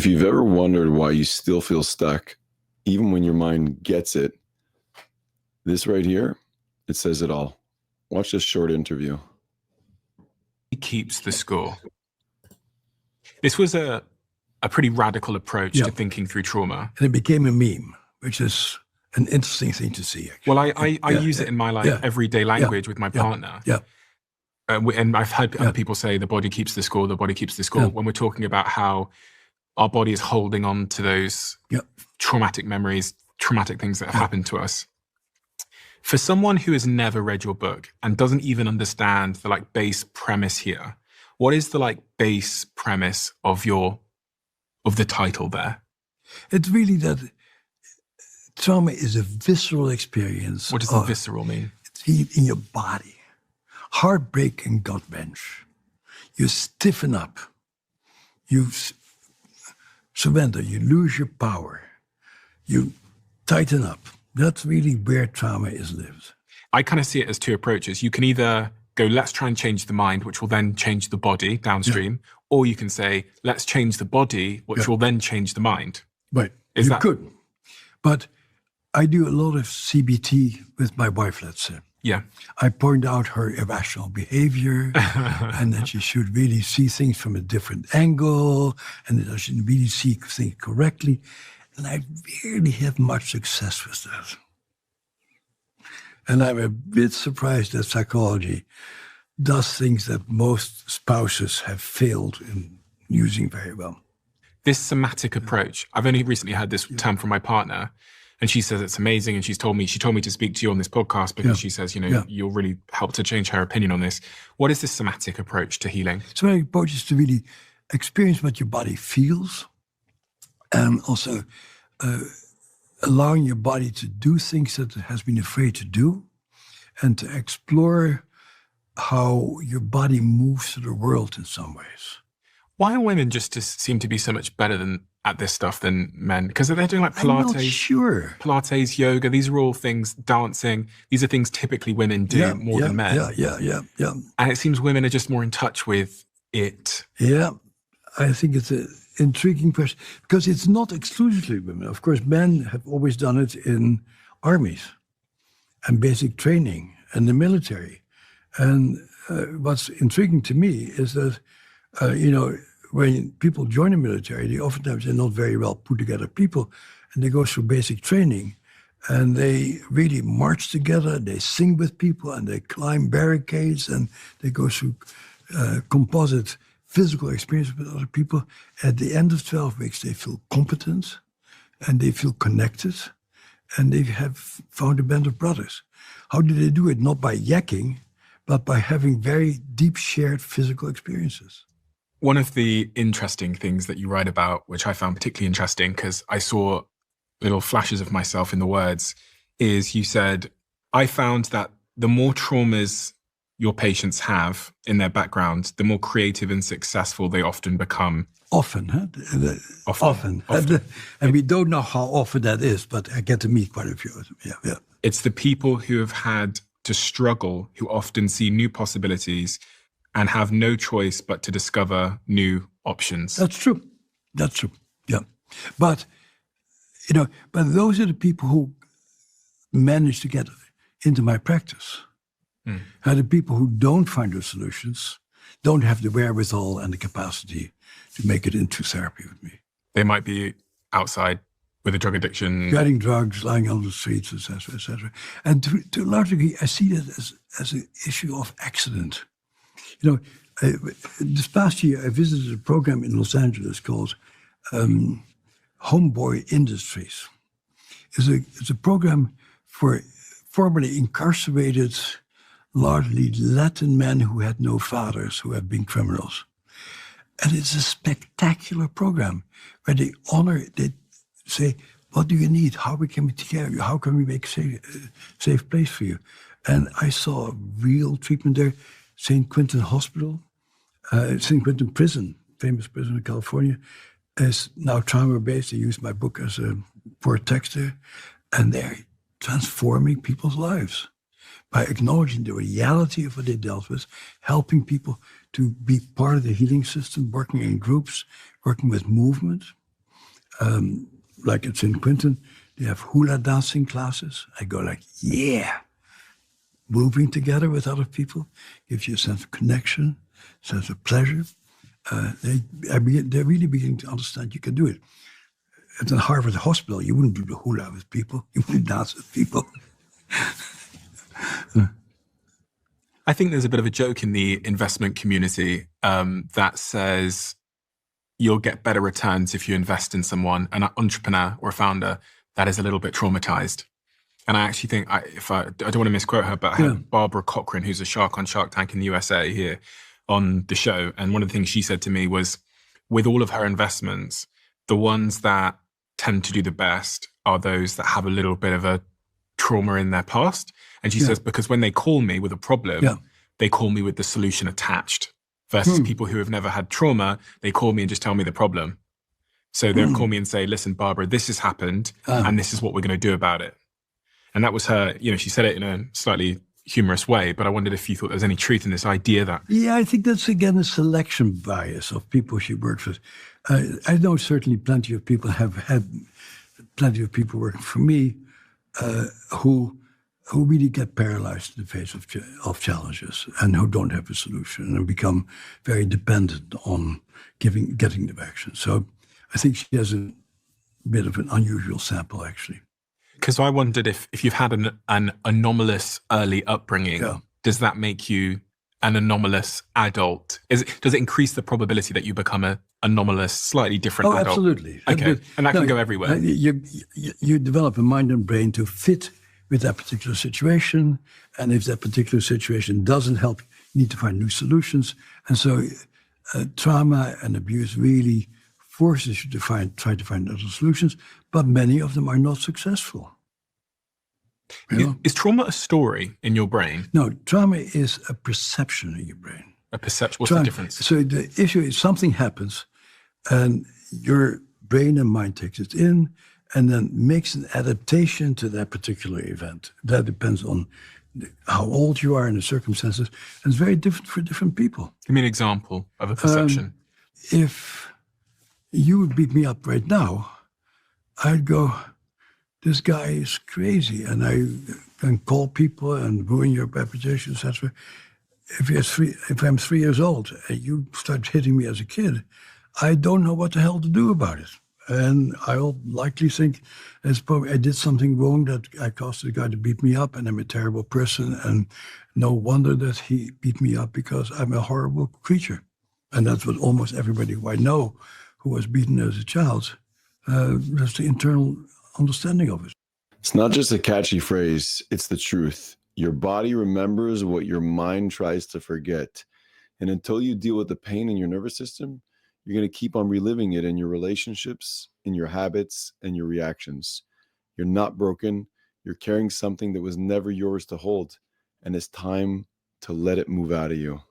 you've ever wondered why you still feel stuck, even when your mind gets it, this right here, it says it all. Watch this short interview. He keeps the score. This was a pretty radical approach to thinking through trauma. And it became a meme, which is an interesting thing to see, actually. Well, I use it in my everyday language with my partner. And I've heard other people say the body keeps the score, the body keeps the score, when we're talking about how our body is holding on to those traumatic memories, traumatic things that have happened to us. For someone who has never read your book and doesn't even understand the base premise here, what is the base premise of the title there? It's really that trauma is a visceral experience. What does the visceral mean? It's in your body. Heartbreak and gut wrench. You stiffen up. You surrender. You lose your power. You tighten up. That's really where trauma is lived. I kind of see it as two approaches. You can either go, let's try and change the mind, which will then change the body downstream, or you can say, let's change the body, which will then change the mind. Right. You could. But I do a lot of CBT with my wife, let's say. Yeah. I point out her irrational behavior and that she should really see things from a different angle and that she should really see things correctly. And I rarely have much success with that. And I'm a bit surprised that psychology does things that most spouses have failed in using very well. This somatic approach, I've only recently heard this term from my partner, and she says it's amazing. And she told me to speak to you on this podcast because she says, you'll really help to change her opinion on this. What is this somatic approach to healing? Somatic approach is to really experience what your body feels and also allowing your body to do things that it has been afraid to do and to explore how your body moves through the world in some ways. Why are women just seem to be so much better at this stuff than men? Because they're doing Pilates, I'm not sure. Pilates, yoga. These are all things, dancing. These are things typically women do more than men. Yeah. And it seems women are just more in touch with it. Yeah, I think it's an intriguing question because it's not exclusively women. Of course, men have always done it in armies and basic training and the military. And what's intriguing to me is that, when people join the military, they oftentimes are not very well put together people, and they go through basic training, and they really march together, they sing with people, and they climb barricades, and they go through composite physical experience with other people. At the end of 12 weeks, they feel competent, and they feel connected, and they have found a band of brothers. How do they do it? Not by yakking, but by having very deep shared physical experiences. One of the interesting things that you write about, which I found particularly interesting because I saw little flashes of myself in the words, is you said, I found that the more traumas your patients have in their background, the more creative and successful they often become. Often. And we don't know how often that is, but I get to meet quite a few of them. Yeah. It's the people who have had to struggle who often see new possibilities and have no choice but to discover new options. That's true. Yeah. But those are the people who manage to get into my practice. And the people who don't find those solutions don't have the wherewithal and the capacity to make it into therapy with me. They might be outside with a drug addiction. Getting drugs, lying on the streets, et cetera. And to a large degree, I see that as an issue of accident. This past year, I visited a program in Los Angeles called Homeboy Industries. It's a program for formerly incarcerated, largely Latin men who had no fathers, who have been criminals. And it's a spectacular program where they say, what do you need? How can we take care of you? How can we make a safe place for you? And I saw real treatment there. St. Quentin Hospital, St. Quentin Prison, famous prison in California, is now trauma-based. They use my book as a port text there. And they're transforming people's lives by acknowledging the reality of what they dealt with, helping people to be part of the healing system, working in groups, working with movement. Like at St. Quentin, they have hula dancing classes. I go like, yeah. Moving together with other people gives you a sense of connection, sense of pleasure. They're really beginning to understand you can do it. At the Harvard Hospital, you wouldn't do the hula with people. You wouldn't dance with people. I think there's a bit of a joke in the investment community that says you'll get better returns if you invest in someone, an entrepreneur or a founder that is a little bit traumatized. And I actually think, I don't want to misquote her, but I had Barbara Cochran, who's a shark on Shark Tank in the USA, here on the show. And one of the things she said to me was, with all of her investments, the ones that tend to do the best are those that have a little bit of a trauma in their past. And she says, because when they call me with a problem, they call me with the solution attached. Versus people who have never had trauma, they call me and just tell me the problem. So they'll call me and say, listen, Barbara, this has happened, and this is what we're going to do about it. And that was her, she said it in a slightly humorous way, but I wondered if you thought there was any truth in this idea that... Yeah, I think that's, again, a selection bias of people she works with. I know certainly plenty of people have had plenty of people working for me who really get paralyzed in the face of challenges and who don't have a solution and become very dependent on getting direction. So I think she has a bit of an unusual sample, actually. Because I wondered if you've had an anomalous early upbringing, does that make you an anomalous adult? Does it increase the probability that you become an anomalous, slightly different adult? Absolutely. Okay, and that can go everywhere. You develop a mind and brain to fit with that particular situation. And if that particular situation doesn't help, you need to find new solutions. And so trauma and abuse really forces you to try to find other solutions, but many of them are not successful. Is trauma a story in your brain? No, trauma is a perception in your brain. A perception? What's the difference? So the issue is something happens and your brain and mind takes it in and then makes an adaptation to that particular event. That depends on how old you are and the circumstances. And it's very different for different people. Give me an example of a perception. If you would beat me up right now, I'd go, this guy is crazy. And I can call people and ruin your reputation, etc. If I'm 3 years old and you start hitting me as a kid, I don't know what the hell to do about it. And I'll likely think I did something wrong that I caused the guy to beat me up and I'm a terrible person. And no wonder that he beat me up because I'm a horrible creature. And that's what almost everybody who I know who was beaten as a child, that's the internal understanding of it. It's not just a catchy phrase, it's the truth. Your body remembers what your mind tries to forget. And until you deal with the pain in your nervous system, you're going to keep on reliving it in your relationships, in your habits, and your reactions. You're not broken. You're carrying something that was never yours to hold. And it's time to let it move out of you.